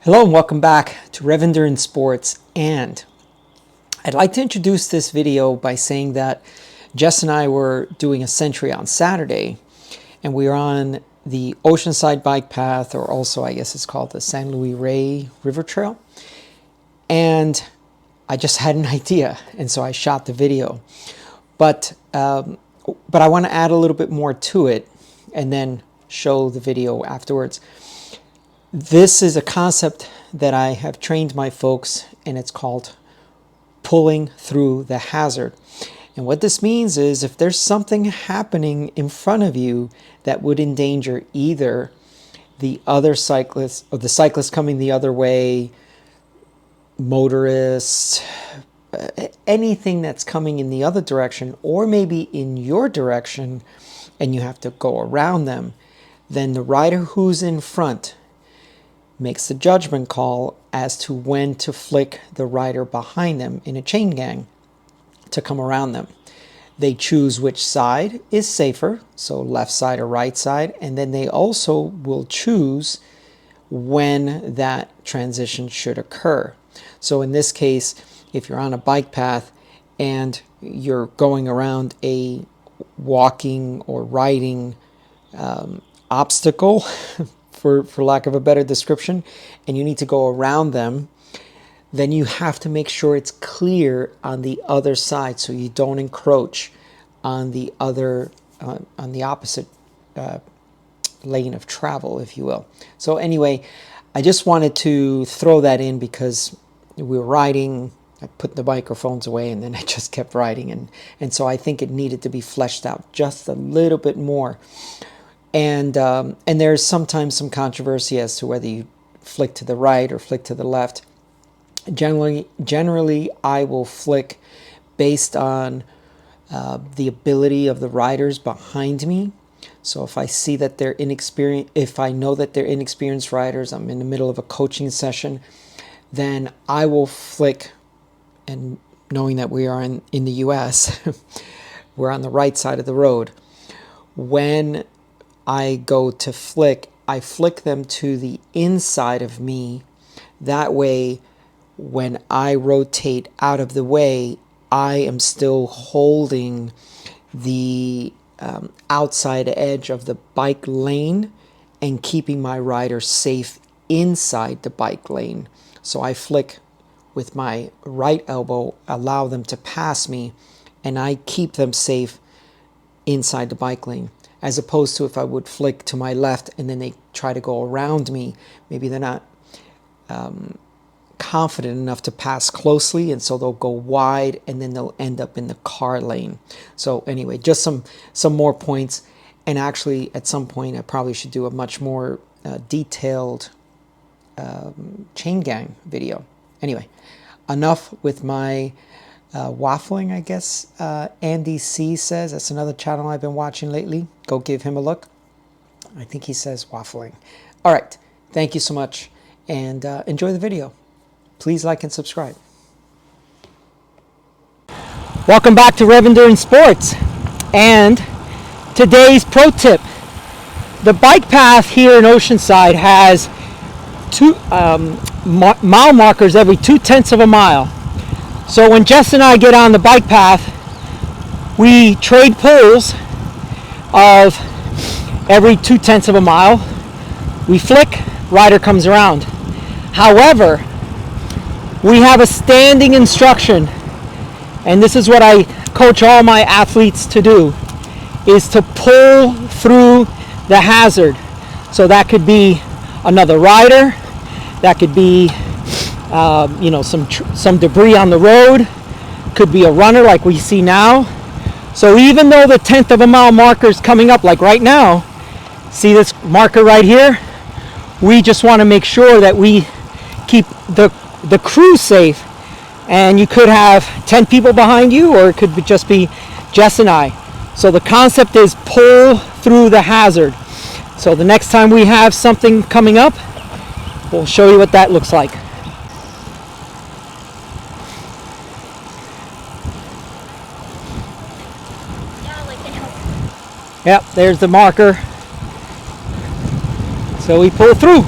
Hello and welcome back to Rev Endurance Sports, and I'd like to introduce this video by saying that Jess and I were doing a century on Saturday, and we were on the Oceanside Bike Path, or also I guess it's called the San Luis Rey River Trail, and I just had an idea, and so I shot the video. But I want to add a little bit more to it and then show the video afterwards. This is a concept that I have trained my folks, and it's called pulling through the hazard. And what this means is if there's something happening in front of you that would endanger either the other cyclist or the cyclist coming the other way, motorists, anything that's coming in the other direction, or maybe in your direction, and you have to go around them, then the rider who's in front makes the judgment call as to when to flick the rider behind them in a chain gang to come around them. They choose which side is safer, so left side or right side, and then they also will choose when that transition should occur. So in this case, if you're on a bike path and you're going around a walking or riding obstacle, for lack of a better description, and you need to go around them, then you have to make sure it's clear on the other side so you don't encroach on the other, on the opposite lane of travel, if you will. So anyway, I just wanted to throw that in because we were riding, I put the microphones away, and then I just kept riding, and so I think it needed to be fleshed out just a little bit more. And there's sometimes some controversy as to whether you flick to the right or flick to the left. Generally, I will flick based on the ability of the riders behind me. So if I see that they're inexperienced, if I know that they're inexperienced riders, I'm in the middle of a coaching session, then I will flick. And knowing that we are in the U.S., we're on the right side of the road. When I go to flick, I flick them to the inside of me. That way, when I rotate out of the way, I am still holding the outside edge of the bike lane and keeping my rider safe inside the bike lane. So I flick with my right elbow, allow them to pass me, and I keep them safe inside the bike lane. As opposed to if I would flick to my left and then they try to go around me, maybe they're not confident enough to pass closely, and so they'll go wide and then they'll end up in the car lane. So anyway, just some more points, and actually at some point I probably should do a much more detailed chain gang video. Anyway, enough with my waffling, I guess. Andy C says, that's another channel I've been watching lately. Go give him a look. I think he says waffling. All right. Thank you so much, and enjoy the video. Please like and subscribe. Welcome back to Rev Endurance Sports, and today's pro tip. The bike path here in Oceanside has two mile markers every 0.2 of a mile. So when Jess and I get on the bike path, we trade pulls of every 0.2 of a mile. We flick, rider comes around. However, we have a standing instruction, and this is what I coach all my athletes to do, is to pull through the hazard. So that could be another rider, that could be some debris on the road, could be a runner like we see now. So even though the 0.1 of a mile marker is coming up, like right now, see this marker right here? We just want to make sure that we keep the crew safe, and you could have 10 people behind you, or it could just be Jess and I. So the concept is pull through the hazard. So the next time we have something coming up, we'll show you what that looks like. Yep, there's the marker. So we pull through.